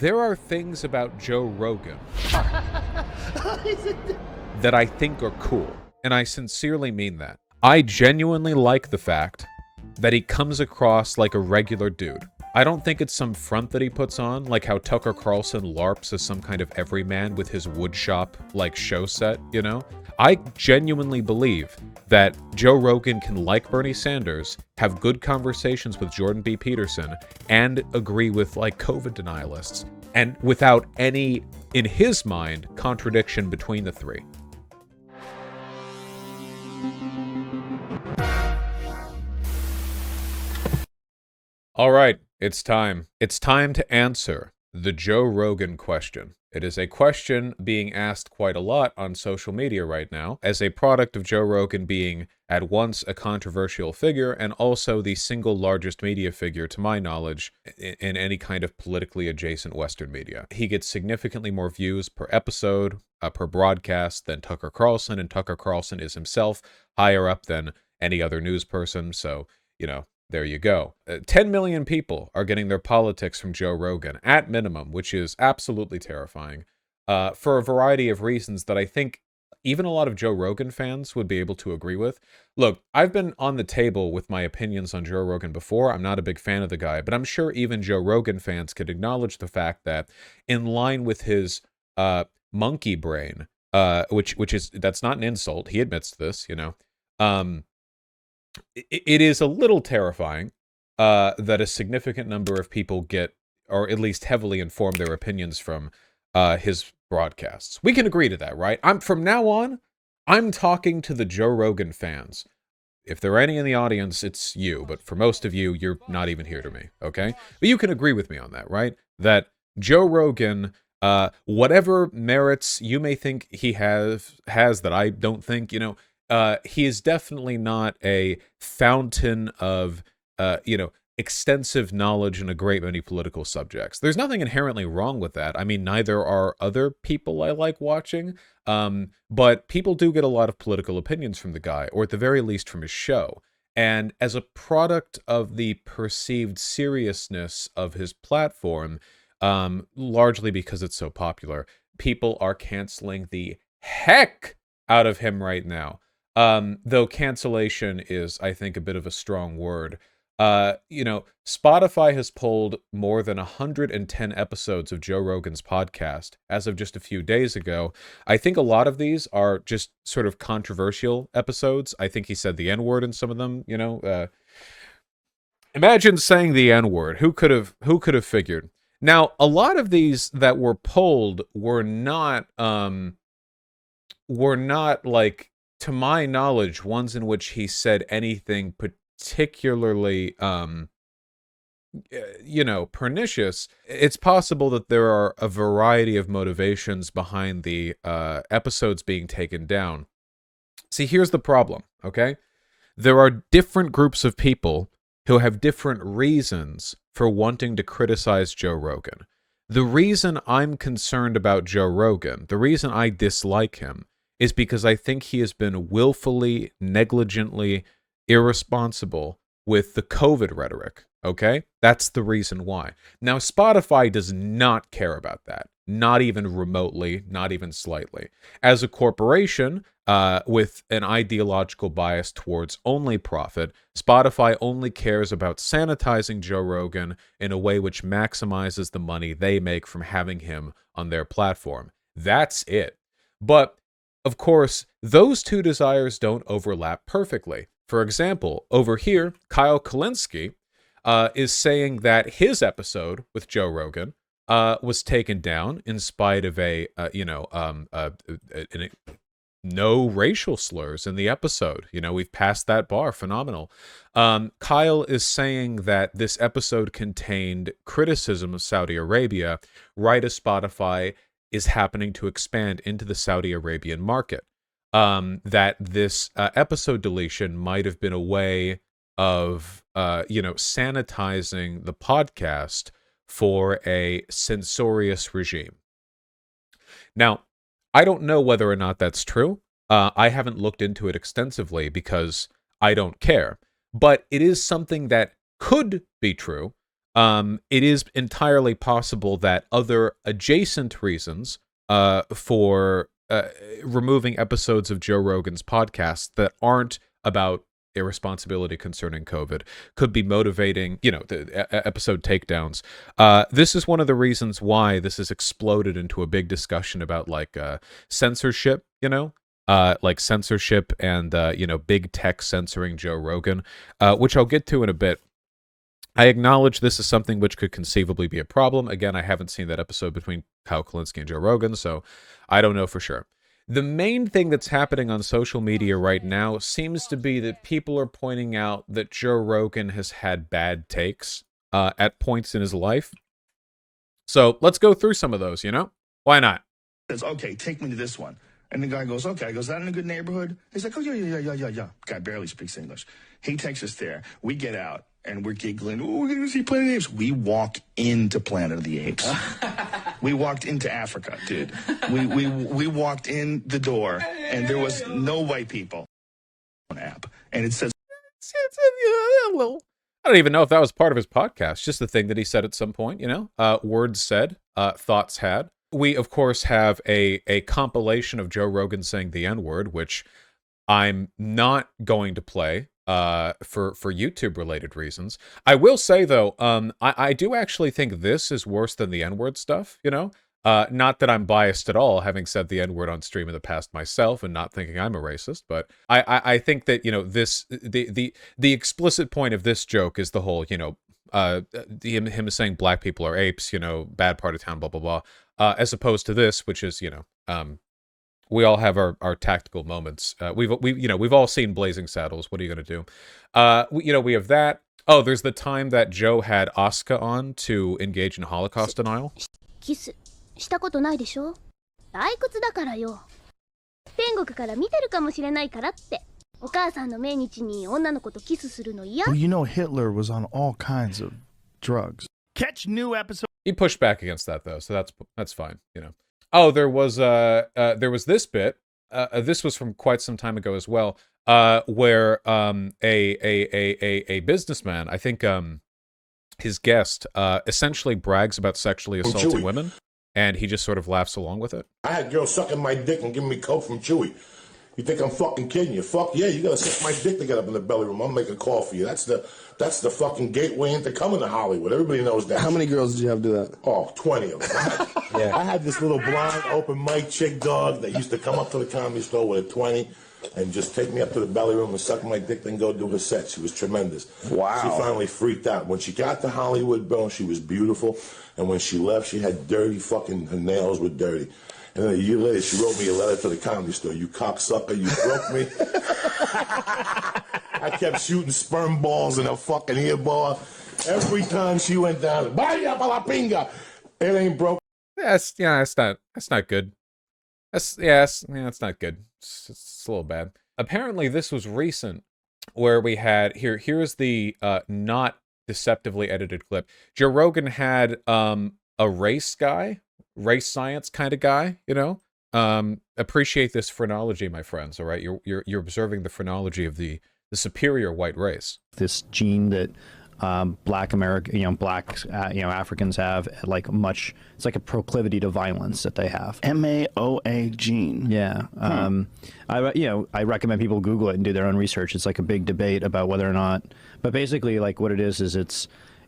There are things about Joe Rogan that I think are cool, and I sincerely mean that. I genuinely like the fact that he comes across like a regular dude. I don't think it's some front that he puts on, like how Tucker Carlson LARPs as some kind of everyman with his woodshop, like, show set, you know? I genuinely believe that Joe Rogan can like Bernie Sanders, have good conversations with Jordan B. Peterson, and agree with, like, COVID denialists, and without any, in his mind, contradiction between the three. All right, it's time. It's time to answer the Joe Rogan question. It is a question being asked quite a lot on social media right now, as a product of Joe Rogan being at once a controversial figure and also the single largest media figure, to my knowledge, in any kind of politically adjacent Western media. He gets significantly more views per episode, per broadcast than Tucker Carlson, and Tucker Carlson is himself higher up than any other news person, so, you know, there you go. 10 million people are getting their politics from Joe Rogan, at minimum, which is absolutely terrifying, for a variety of reasons that I think even a lot of Joe Rogan fans would be able to agree with. Look, I've been on the table with my opinions on Joe Rogan before. I'm not a big fan of the guy, but I'm sure even Joe Rogan fans could acknowledge the fact that in line with his monkey brain, which is, that's not an insult. He admits to this, you know. It is a little terrifying that a significant number of people get, or at least heavily inform their opinions from his broadcasts. We can agree to that, right? From now on, I'm talking to the Joe Rogan fans. If there are any in the audience, it's you. But for most of you, you're not even here to me, okay? But you can agree with me on that, right? That Joe Rogan, whatever merits you may think he has that I don't think, you know, he is definitely not a fountain of, extensive knowledge in a great many political subjects. There's nothing inherently wrong with that. I mean, neither are other people I like watching, but people do get a lot of political opinions from the guy, or at the very least from his show. And as a product of the perceived seriousness of his platform, largely because it's so popular, people are canceling the heck out of him right now. Though cancellation is, I think, a bit of a strong word. Spotify has pulled more than 110 episodes of Joe Rogan's podcast as of just a few days ago. I think a lot of these are just sort of controversial episodes. I think he said the N-word in some of them, you know. Imagine saying the N-word. Who could have figured? Now, a lot of these that were pulled were not like, to my knowledge, ones in which he said anything particularly, pernicious. It's possible that there are a variety of motivations behind the episodes being taken down. See, here's the problem, okay? There are different groups of people who have different reasons for wanting to criticize Joe Rogan. The reason I'm concerned about Joe Rogan, the reason I dislike him, is because I think he has been willfully, negligently irresponsible with the COVID rhetoric, okay? That's the reason why. Now, Spotify does not care about that. Not even remotely, not even slightly. As a corporation with an ideological bias towards only profit, Spotify only cares about sanitizing Joe Rogan in a way which maximizes the money they make from having him on their platform. That's it. But of course, those two desires don't overlap perfectly. For example, over here, Kyle Kalinske is saying that his episode with Joe Rogan was taken down in spite of no racial slurs in the episode. You know, we've passed that bar. Phenomenal. Kyle is saying that this episode contained criticism of Saudi Arabia right as Spotify is happening to expand into the Saudi Arabian market. That this episode deletion might have been a way of, sanitizing the podcast for a censorious regime. Now, I don't know whether or not that's true. I haven't looked into it extensively because I don't care. But it is something that could be true. it is entirely possible that other adjacent reasons for removing episodes of Joe Rogan's podcast that aren't about irresponsibility concerning COVID could be motivating, the episode takedowns. This is one of the reasons why this has exploded into a big discussion about censorship, like censorship and, big tech censoring Joe Rogan, which I'll get to in a bit. I acknowledge this is something which could conceivably be a problem. Again, I haven't seen that episode between Kyle Kalinske and Joe Rogan, so I don't know for sure. The main thing that's happening on social media right now seems to be that people are pointing out that Joe Rogan has had bad takes at points in his life. So let's go through some of those, Why not? Says, okay, take me to this one. And the guy goes, okay. I goes, is that in a good neighborhood? He's like, oh, yeah. Guy barely speaks English. He takes us there. We get out, and we're giggling. Oh, we're going to see Planet of the Apes. We walk into Planet of the Apes. We walked into Africa, dude. We walked in the door, and there was no white people on app. And it says... I don't even know if that was part of his podcast. Just the thing that he said at some point, words said, thoughts had. We, of course, have a compilation of Joe Rogan saying the N-word, which I'm not going to play for YouTube-related reasons. I will say, though, I do actually think this is worse than the N-word stuff, not that I'm biased at all, having said the N-word on stream in the past myself and not thinking I'm a racist, but I think that, this the explicit point of this joke is the whole, him saying black people are apes, bad part of town, blah, blah, blah. As opposed to this, which is, we all have our tactical moments. We've all seen Blazing Saddles. What are you going to do? We have that. Oh, there's the time that Joe had Asuka on to engage in Holocaust denial. Kiss. したことないでしょ? 退屈だからよ. 天国から見てるかもしれないからって。お母さんの命日に女の子とキスするの嫌? Well, Hitler was on all kinds of drugs. Catch new episode. He pushed back against that though, so that's fine, Oh, there was this bit. This was from quite some time ago as well, where a businessman, I think his guest, essentially brags about sexually assaulting women, and he just sort of laughs along with it. I had girls sucking my dick and giving me coke from Chewy. You think I'm fucking kidding you? Fuck yeah, you gotta suck my dick to get up in the belly room. I'll make a call for you. That's the fucking gateway into coming to Hollywood. Everybody knows that. How many girls did you have do that? Oh, 20 of them. I had this little blonde open mic chick dog that used to come up to the Comedy Store with a 20 and just take me up to the belly room and suck my dick, then go do her set. She was tremendous. Wow. She finally freaked out. When she got to Hollywood, bro, she was beautiful. And when she left, she had dirty fucking, her nails were dirty. And then a year later, she wrote me a letter to the Comedy Store. You cocksucker, you broke me. I kept shooting sperm balls in her fucking ear bar. Every time she went down, vaya pa la pinga. It ain't broke. That's not good. That's not good. It's a little bad. Apparently, this was recent, where we had here's the not deceptively edited clip. Joe Rogan had a race science kind of guy, appreciate this phrenology, my friends. All right, you're observing the phrenology of the superior white race. This gene that black Africans have, it's like a proclivity to violence that they have. MAOA gene. Yeah. I recommend people Google it and do their own research. It's like a big debate about whether or not, but basically like what it is it's,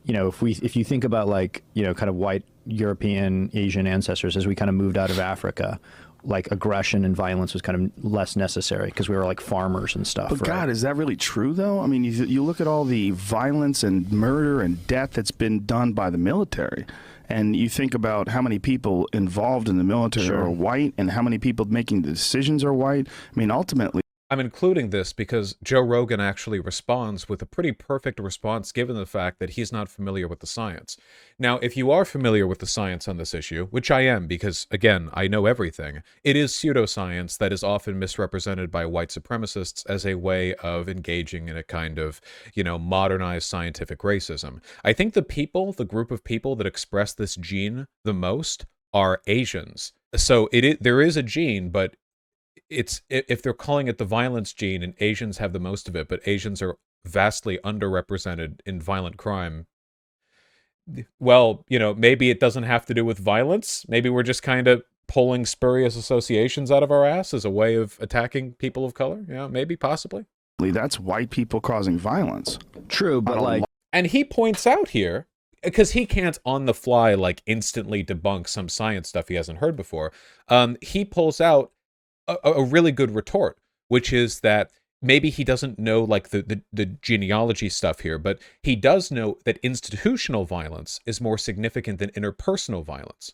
if you think about kind of white European, Asian ancestors, as we kind of moved out of Africa, like aggression and violence was kind of less necessary because we were like farmers and stuff. But God, is that really true though? I mean, you look at all the violence and murder and death that's been done by the military, and you think about how many people involved in the military are white and how many people making the decisions are white. I mean, ultimately, I'm including this because Joe Rogan actually responds with a pretty perfect response given the fact that he's not familiar with the science. Now, if you are familiar with the science on this issue, which I am because, again, I know everything, it is pseudoscience that is often misrepresented by white supremacists as a way of engaging in a kind of, modernized scientific racism. I think the group of people that express this gene the most are Asians. So there is a gene, but if they're calling it the violence gene and Asians have the most of it, but Asians are vastly underrepresented in violent crime, well, maybe it doesn't have to do with violence. Maybe we're just kind of pulling spurious associations out of our ass as a way of attacking people of color. Yeah, maybe, possibly. That's white people causing violence. True, but like, and he points out here, because he can't on the fly like instantly debunk some science stuff he hasn't heard before. He pulls out a really good retort, which is that maybe he doesn't know like the genealogy stuff here, but he does know that institutional violence is more significant than interpersonal violence.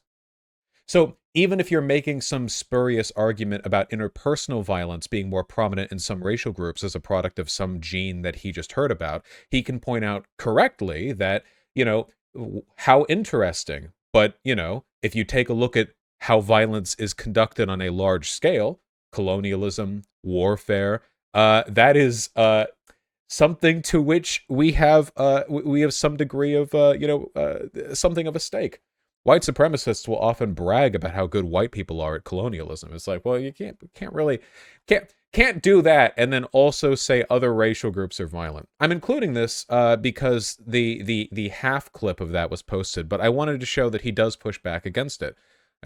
So even if you're making some spurious argument about interpersonal violence being more prominent in some racial groups as a product of some gene that he just heard about, he can point out correctly that, how interesting. But, if you take a look at how violence is conducted on a large scale, colonialism, warfare, that is something to which we have some degree of something of a stake. White supremacists will often brag about how good white people are at colonialism. It's like, well, you can't do that and then also say other racial groups are violent. I'm including this because the half clip of that was posted, but I wanted to show that he does push back against it.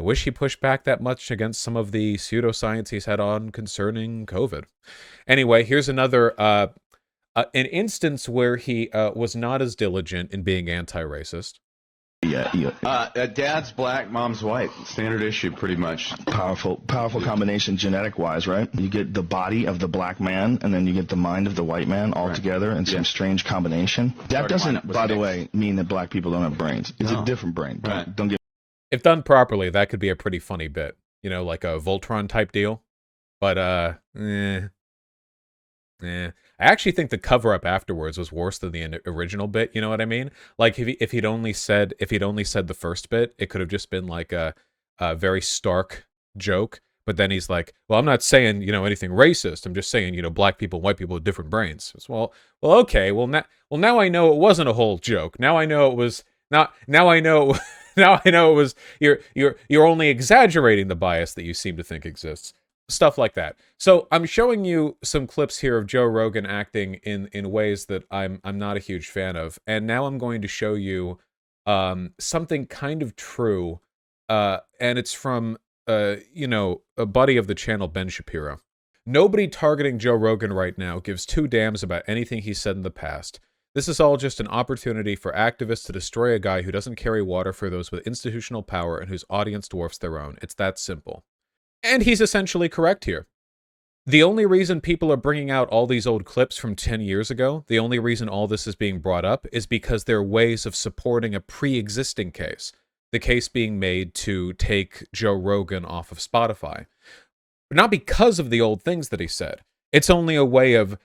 I wish he pushed back that much against some of the pseudoscience he's had on concerning COVID. Anyway, here's another an instance where he was not as diligent in being anti-racist. Dad's black, mom's white. Standard issue, pretty much. Powerful combination genetic-wise, right? You get the body of the black man, and then you get the mind of the white man all together in some strange combination. That doesn't, by the way, mean that black people don't have brains. It's a different brain. Don't get. If done properly, that could be a pretty funny bit. Like a Voltron type deal. But I actually think the cover up afterwards was worse than the original bit. You know what I mean? Like if he'd only said the first bit, it could have just been like a very stark joke. But then he's like, "Well, I'm not saying anything racist. I'm just saying black people and white people with different brains." It's, well, okay. Well, now I know it wasn't a whole joke. Now I know it was not. Now I know. Now I know it was. You're only exaggerating the bias that you seem to think exists. Stuff like that. So I'm showing you some clips here of Joe Rogan acting in ways that I'm not a huge fan of, and now I'm going to show you something kind of true, and it's from a buddy of the channel, Ben Shapiro. Nobody targeting Joe Rogan right now gives two damns about anything he said in the past. This is all just an opportunity for activists to destroy a guy who doesn't carry water for those with institutional power and whose audience dwarfs their own. It's that simple. And he's essentially correct here. The only reason people are bringing out all these old clips from 10 years ago, the only reason all this is being brought up, is because they're ways of supporting a pre-existing case. The case being made to take Joe Rogan off of Spotify. But not because of the old things that he said. It's only a way of,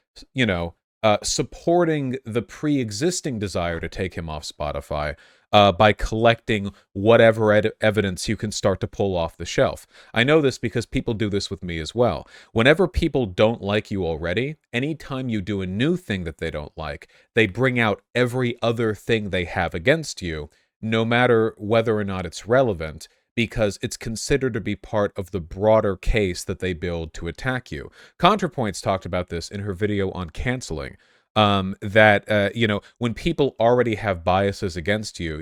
supporting the pre-existing desire to take him off Spotify by collecting whatever evidence you can start to pull off the shelf. I know this because people do this with me as well. Whenever people don't like you already, anytime you do a new thing that they don't like, they bring out every other thing they have against you, no matter whether or not it's relevant, because it's considered to be part of the broader case that they build to attack you. ContraPoints talked about this in her video on canceling. That when people already have biases against you,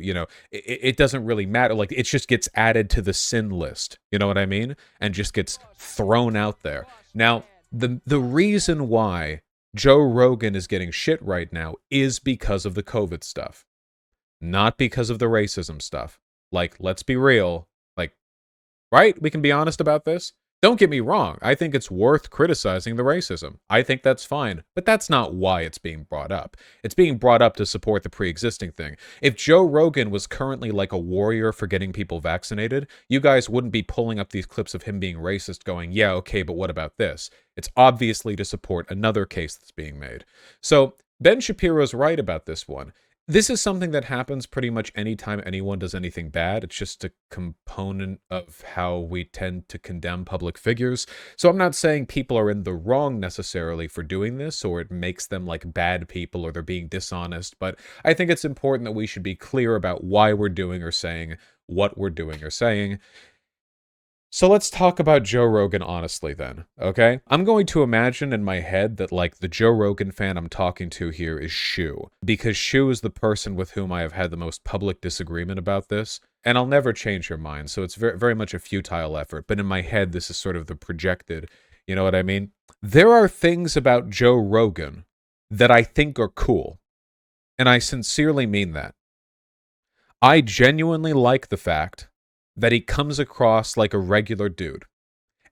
it doesn't really matter. Like, it just gets added to the sin list. You know what I mean? And just gets thrown out there. Now, the reason why Joe Rogan is getting shit right now is because of the COVID stuff, not because of the racism stuff. Like, let's be real. Like, right? We can be honest about this. Don't get me wrong, I think it's worth criticizing the racism. I think that's fine, but that's not why it's being brought up. It's being brought up to support the pre-existing thing. If Joe Rogan was currently like a warrior for getting people vaccinated, you guys wouldn't be pulling up these clips of him being racist going, yeah, okay, but what about this? It's obviously to support another case that's being made. So Ben Shapiro's right about this one. This is something that happens pretty much anytime anyone does anything bad. It's just a component of how we tend to condemn public figures. So I'm not saying people are in the wrong necessarily for doing this, or it makes them like bad people or they're being dishonest. But I think it's important that we should be clear about why we're doing or saying what we're doing or saying. So let's talk about Joe Rogan honestly then, okay? I'm going to imagine in my head that, like, the Joe Rogan fan I'm talking to here is Shu, because Shu is the person with whom I have had the most public disagreement about this, and I'll never change her mind, so it's very, very much a futile effort, but in my head, this is sort of the projected, you know what I mean? There are things about Joe Rogan that I think are cool, and I sincerely mean that. I genuinely like the fact that he comes across like a regular dude.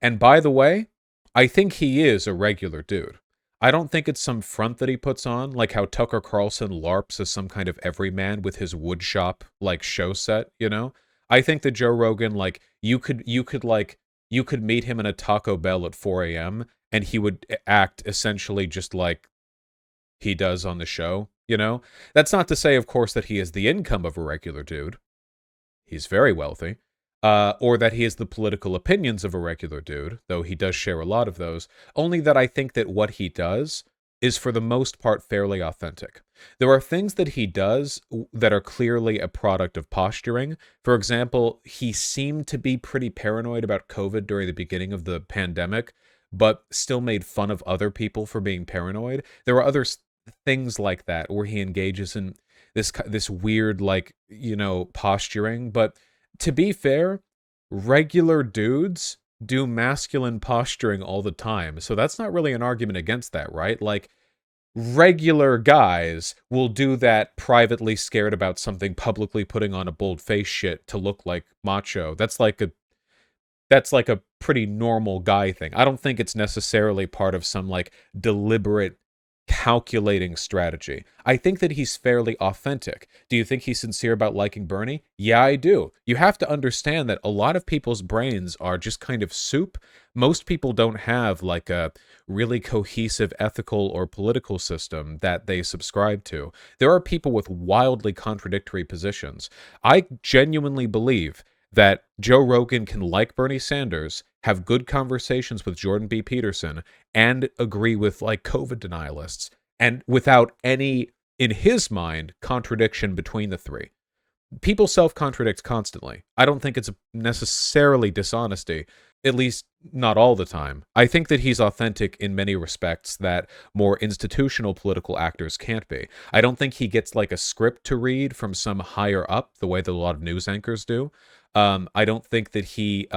And by the way, I think he is a regular dude. I don't think it's some front that he puts on, like how Tucker Carlson LARPs as some kind of everyman with his woodshop like show set, you know? I think that Joe Rogan, like, you could meet him in a Taco Bell at 4 a.m. and he would act essentially just like he does on the show, you know? That's not to say, of course, that he has the income of a regular dude. He's very wealthy. Or that he has the political opinions of a regular dude, though he does share a lot of those, only that I think that what he does is for the most part fairly authentic. There are things that he does that are clearly a product of posturing. For example, he seemed to be pretty paranoid about COVID during the beginning of the pandemic, but still made fun of other people for being paranoid. There are other things like that where he engages in this weird, like, you know, posturing, but to be fair, regular dudes do masculine posturing all the time. So that's not really an argument against that, right? Like, regular guys will do that privately scared about something, publicly putting on a bold face shit to look like macho. That's like a pretty normal guy thing. I don't think it's necessarily part of some like deliberate calculating strategy. I think that he's fairly authentic. Do you think he's sincere about liking Bernie? Yeah, I do. You have to understand that a lot of people's brains are just kind of soup. Most people don't have like a really cohesive ethical or political system that they subscribe to. There are people with wildly contradictory positions. I genuinely believe that Joe Rogan can like Bernie Sanders, have good conversations with Jordan B. Peterson, and agree with like COVID denialists, and without any, in his mind, contradiction between the three. People self-contradict constantly. I don't think it's necessarily dishonesty, at least not all the time. I think that he's authentic in many respects that more institutional political actors can't be. I don't think he gets like a script to read from some higher up the way that a lot of news anchors do. I don't think that he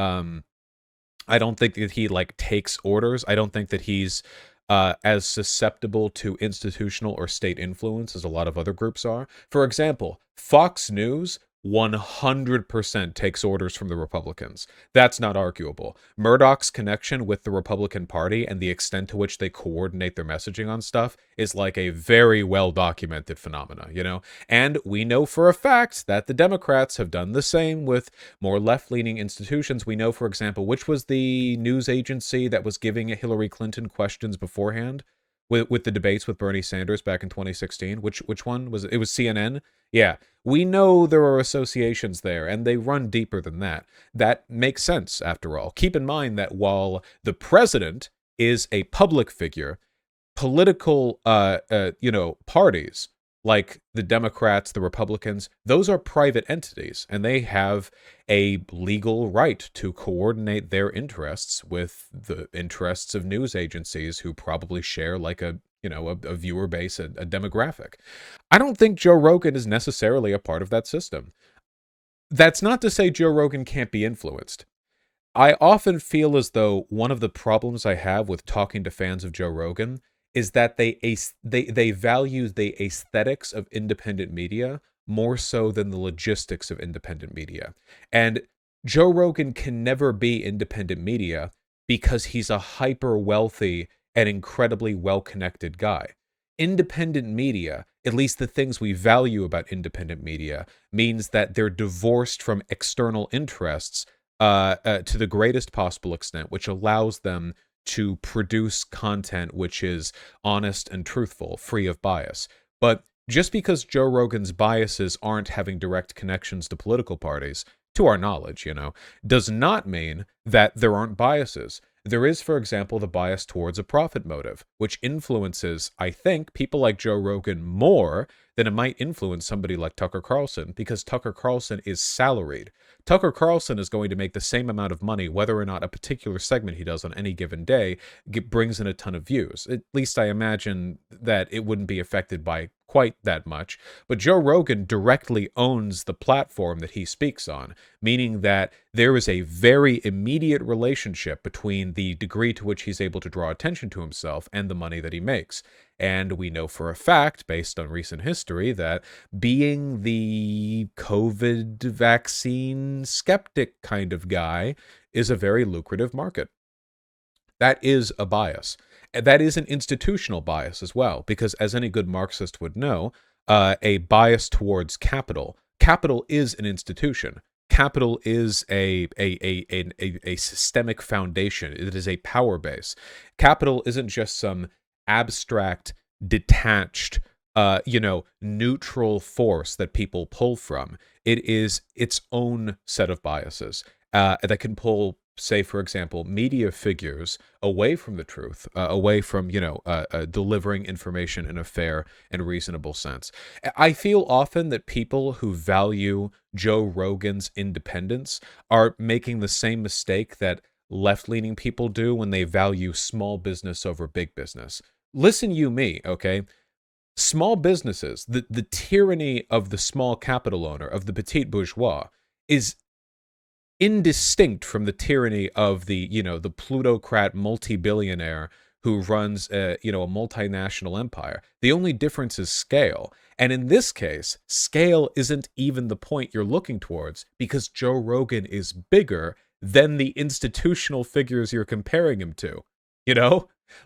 like takes orders. I don't think that he's as susceptible to institutional or state influence as a lot of other groups are. For example, Fox News 100% takes orders from the Republicans. That's not arguable. Murdoch's connection with the Republican Party and the extent to which they coordinate their messaging on stuff is like a very well-documented phenomena, you know? And we know for a fact that the Democrats have done the same with more left-leaning institutions. We know, for example, which was the news agency that was giving Hillary Clinton questions beforehand with the debates with Bernie Sanders back in 2016. Which one was it? It was CNN. Yeah, we know there are associations there, and they run deeper than that. That makes sense, after all. Keep in mind that while the president is a public figure, political, parties like the Democrats, the Republicans, those are private entities, and they have a legal right to coordinate their interests with the interests of news agencies who probably share like a viewer base, a demographic. I don't think Joe Rogan is necessarily a part of that system. That's not to say Joe Rogan can't be influenced. I often feel as though one of the problems I have with talking to fans of Joe Rogan is that they value the aesthetics of independent media more so than the logistics of independent media. And Joe Rogan can never be independent media because he's a hyper wealthy and incredibly well-connected guy. Independent media, at least the things we value about independent media, means that they're divorced from external interests to the greatest possible extent, which allows them to produce content which is honest and truthful, free of bias. But just because Joe Rogan's biases aren't having direct connections to political parties, to our knowledge, does not mean that there aren't biases. There is, for example, the bias towards a profit motive, which influences, I think, people like Joe Rogan more than it might influence somebody like Tucker Carlson, because Tucker Carlson is salaried. Tucker Carlson is going to make the same amount of money whether or not a particular segment he does on any given day brings in a ton of views. At least I imagine that it wouldn't be affected by quite that much. But Joe Rogan directly owns the platform that he speaks on, meaning that there is a very immediate relationship between the degree to which he's able to draw attention to himself and the money that he makes. And we know for a fact, based on recent history, that being the COVID vaccine skeptic kind of guy is a very lucrative market. That is a bias. And that is an institutional bias as well, because as any good Marxist would know, a bias towards capital. Capital is an institution. Capital is a systemic foundation. It is a power base. Capital isn't just some abstract, detached, neutral force that people pull from. It is its own set of biases that can pull, say, for example, media figures away from the truth, away from, delivering information in a fair and reasonable sense. I feel often that people who value Joe Rogan's independence are making the same mistake that left-leaning people do when they value small business over big business. Listen you me, okay? Small businesses, the tyranny of the small capital owner, of the petit bourgeois, is indistinct from the tyranny of the plutocrat multi-billionaire who runs a multinational empire. The only difference is scale. And in this case, scale isn't even the point you're looking towards, because Joe Rogan is bigger than the institutional figures you're comparing him to.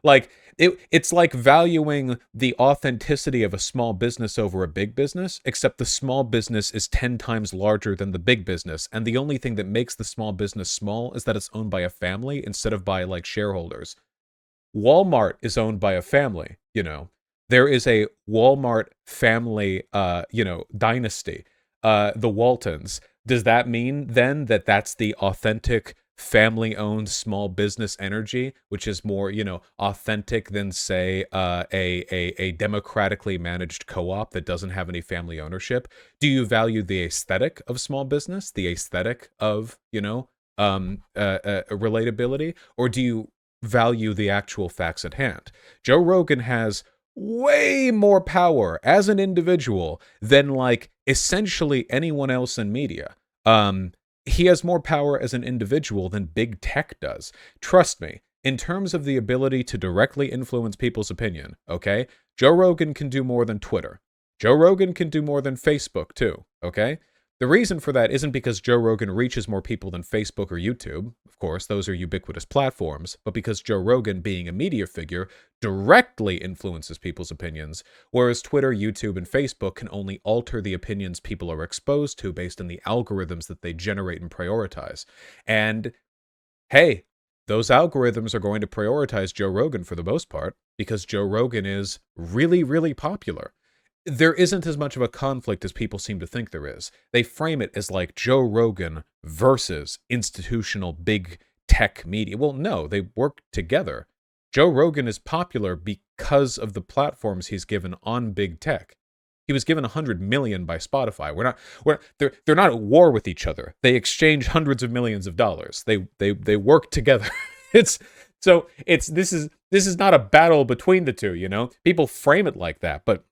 Like, it's like valuing the authenticity of a small business over a big business, except the small business is 10 times larger than the big business, and the only thing that makes the small business small is that it's owned by a family instead of by, like, shareholders. Walmart is owned by a family, There is a Walmart family, dynasty, the Waltons. Does that mean, then, that that's the authentic family-owned small business energy, which is more, authentic than, say, a democratically managed co-op that doesn't have any family ownership? Do you value the aesthetic of small business, the aesthetic of, relatability, or do you value the actual facts at hand? Joe Rogan has way more power as an individual than, like, essentially anyone else in media. He has more power as an individual than big tech does. Trust me, in terms of the ability to directly influence people's opinion, okay? Joe Rogan can do more than Twitter. Joe Rogan can do more than Facebook, too, okay? The reason for that isn't because Joe Rogan reaches more people than Facebook or YouTube. Of course, those are ubiquitous platforms, but because Joe Rogan, being a media figure, directly influences people's opinions, whereas Twitter, YouTube, and Facebook can only alter the opinions people are exposed to based on the algorithms that they generate and prioritize. And, hey, those algorithms are going to prioritize Joe Rogan for the most part, because Joe Rogan is really, really popular. There isn't as much of a conflict as people seem to think there is. They frame it as like Joe Rogan versus institutional big tech media. Well, no, they work together. Joe Rogan is popular because of the platforms he's given on big tech. He was given $100 million by Spotify. They're not at war with each other. They exchange hundreds of millions of dollars. They work together. This is not a battle between the two. People frame it like that, but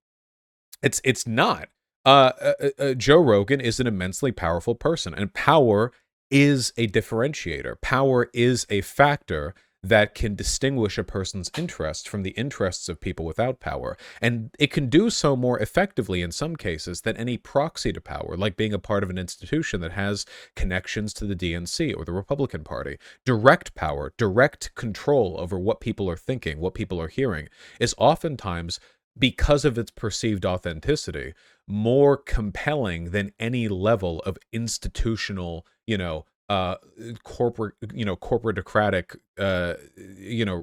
it's not. Joe Rogan is an immensely powerful person, and power is a differentiator. Power is a factor that can distinguish a person's interests from the interests of people without power. And it can do so more effectively in some cases than any proxy to power, like being a part of an institution that has connections to the DNC or the Republican Party. Direct power, direct control over what people are thinking, what people are hearing, is oftentimes, because of its perceived authenticity, more compelling than any level of institutional, corporatocratic,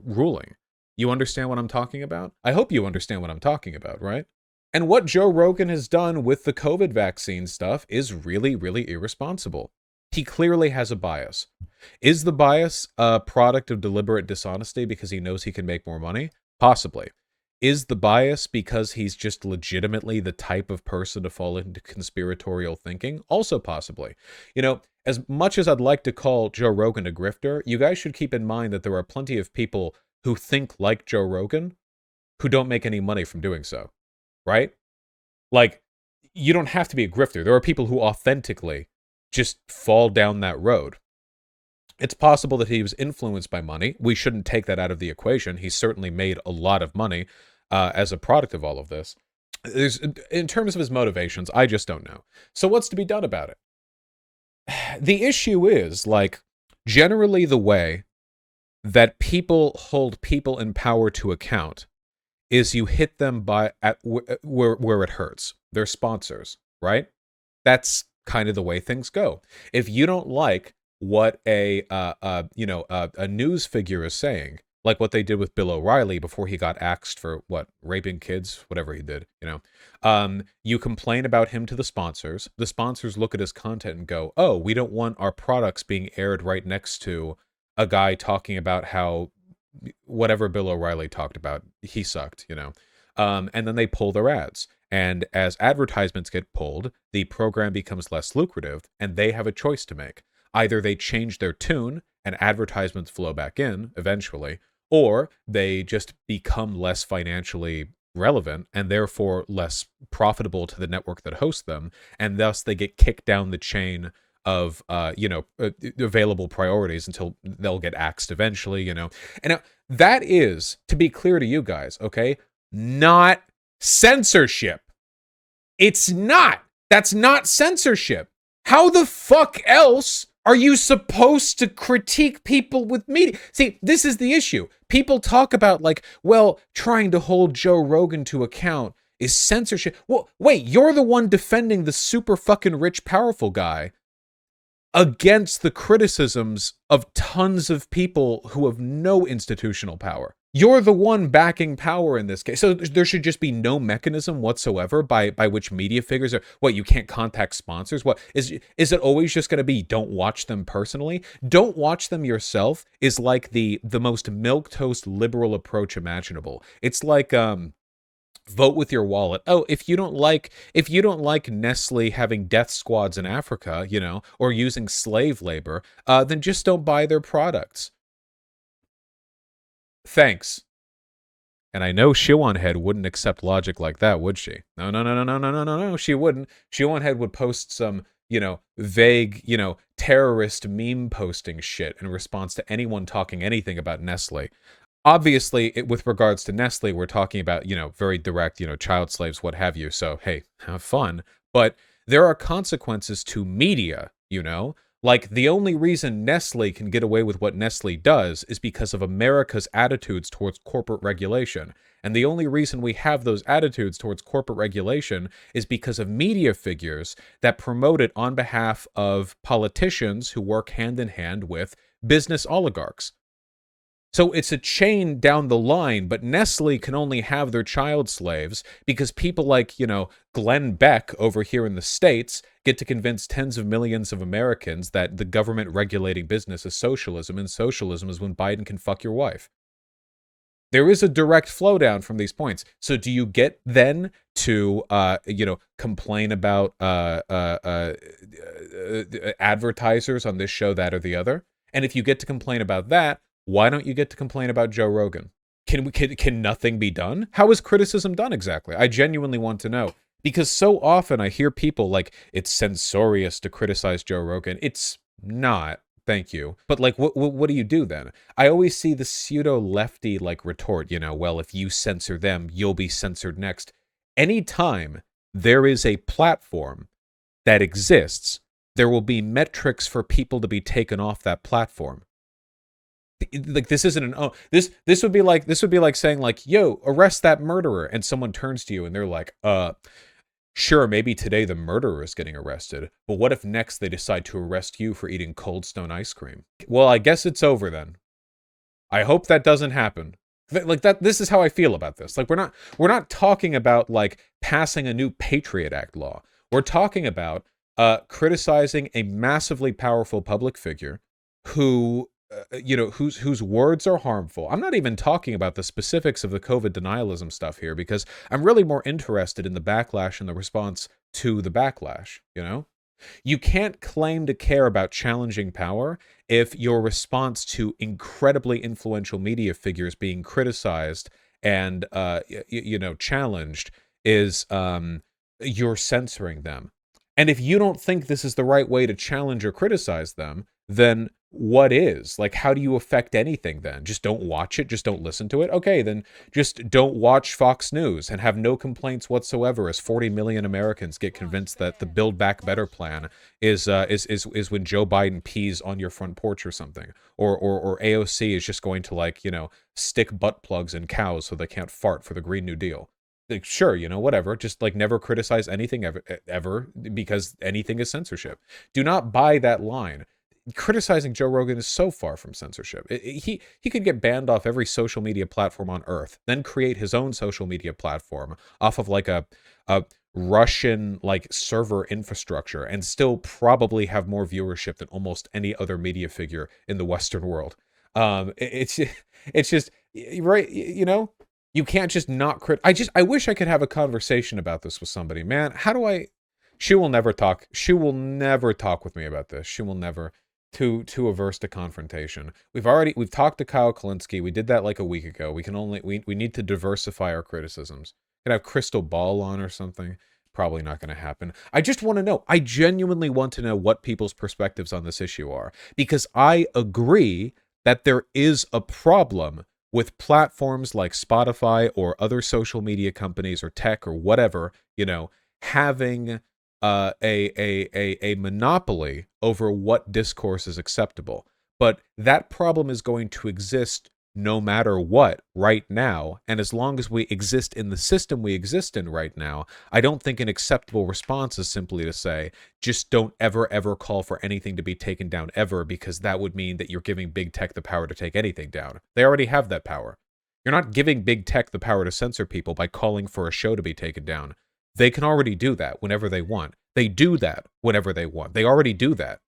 ruling. You understand what I'm talking about? I hope you understand what I'm talking about, right? And what Joe Rogan has done with the COVID vaccine stuff is really, really irresponsible. He clearly has a bias. Is the bias a product of deliberate dishonesty because he knows he can make more money? Possibly. Is the bias because he's just legitimately the type of person to fall into conspiratorial thinking? Also possibly. You know, as much as I'd like to call Joe Rogan a grifter, you guys should keep in mind that there are plenty of people who think like Joe Rogan who don't make any money from doing so, right? Like, you don't have to be a grifter. There are people who authentically just fall down that road. It's possible that he was influenced by money. We shouldn't take that out of the equation. He certainly made a lot of money as a product of all of this. In terms of his motivations, I just don't know. So what's to be done about it? The issue is, like, generally the way that people hold people in power to account is you hit them where it hurts. Their sponsors, right? That's kind of the way things go. If you don't like what a news figure is saying, like what they did with Bill O'Reilly before he got axed for raping kids, whatever he did, you complain about him to the sponsors. The sponsors look at his content and go, "Oh, we don't want our products being aired right next to a guy talking about how whatever Bill O'Reilly talked about, he sucked, and then they pull their ads. And as advertisements get pulled, the program becomes less lucrative, and they have a choice to make. Either they change their tune and advertisements flow back in eventually, or they just become less financially relevant and therefore less profitable to the network that hosts them, and thus they get kicked down the chain of available priorities until they'll get axed eventually, And now, that is, to be clear to you guys, okay, not censorship. It's not. That's not censorship. How the fuck else are you supposed to critique people with media? See, this is the issue. People talk about, trying to hold Joe Rogan to account is censorship. Well, wait, you're the one defending the super fucking rich, powerful guy against the criticisms of tons of people who have no institutional power. You're the one backing power in this case. So there should just be no mechanism whatsoever by which media figures are, you can't contact sponsors? What is it always just going to be don't watch them personally? Don't watch them yourself is like the most milquetoast liberal approach imaginable. It's like vote with your wallet. Oh, if you don't like Nestle having death squads in Africa, or using slave labor, then just don't buy their products. Thanks. And I know Shiwanhead wouldn't accept logic like that, would she? No, she wouldn't. Shiwanhead would post some, vague, terrorist meme posting shit in response to anyone talking anything about Nestle. Obviously, with regards to Nestle, we're talking about, very direct, child slaves, what have you. So, hey, have fun. But there are consequences to media, Like, the only reason Nestle can get away with what Nestle does is because of America's attitudes towards corporate regulation. And the only reason we have those attitudes towards corporate regulation is because of media figures that promote it on behalf of politicians who work hand in hand with business oligarchs. So it's a chain down the line, but Nestle can only have their child slaves because people like, Glenn Beck over here in the States get to convince tens of millions of Americans that the government regulating business is socialism, and socialism is when Biden can fuck your wife. There is a direct flow down from these points. So do you get then to, complain about advertisers on this show, that, or the other? And if you get to complain about that, why don't you get to complain about Joe Rogan? Can nothing be done? How is criticism done exactly? I genuinely want to know. Because so often I hear people it's censorious to criticize Joe Rogan. It's not. Thank you. But what do you do then? I always see the pseudo-lefty retort, if you censor them, you'll be censored next. Anytime there is a platform that exists, there will be metrics for people to be taken off that platform. This isn't this would be like saying yo, arrest that murderer, and someone turns to you and they're like, sure, maybe today the murderer is getting arrested, but what if next they decide to arrest you for eating Cold Stone ice cream? Well, I guess it's over then. I hope that doesn't happen. This is how I feel about this. We're not talking about passing a new Patriot Act law. We're talking about criticizing a massively powerful public figure who, whose words are harmful. I'm not even talking about the specifics of the COVID denialism stuff here, because I'm really more interested in the backlash and the response to the backlash, You can't claim to care about challenging power if your response to incredibly influential media figures being criticized and, challenged is you're censoring them. And if you don't think this is the right way to challenge or criticize them, then what is? Like, how do you affect anything then? Just don't watch it? Just don't listen to it? Okay, then just don't watch Fox News and have no complaints whatsoever as 40 million Americans get convinced that the Build Back Better plan is when Joe Biden pees on your front porch or something. Or AOC is just going to, stick butt plugs in cows so they can't fart for the Green New Deal. Like, sure, whatever. Just never criticize anything ever because anything is censorship. Do not buy that line. Criticizing Joe Rogan is so far from censorship. He could get banned off every social media platform on earth, then create his own social media platform off of a Russian server infrastructure, and still probably have more viewership than almost any other media figure in the Western world. It's just right, You can't just not I wish I could have a conversation about this with somebody, man. How do I? She will never talk. She will never talk with me about this. She will never. Too averse to confrontation. We've talked to Kyle Kalinske. We did that a week ago. We need to diversify our criticisms. Could have Crystal Ball on or something. Probably not going to happen. I just want to know. I genuinely want to know what people's perspectives on this issue are, because I agree that there is a problem with platforms like Spotify or other social media companies or tech or whatever, having a monopoly over what discourse is acceptable. But that problem is going to exist no matter what right now. And as long as we exist in the system we exist in right now, I don't think an acceptable response is simply to say, just don't ever call for anything to be taken down ever, because that would mean that you're giving big tech the power to take anything down. They already have that power. You're not giving big tech the power to censor people by calling for a show to be taken down. They can already do that whenever they want. They do that whenever they want. They already do that.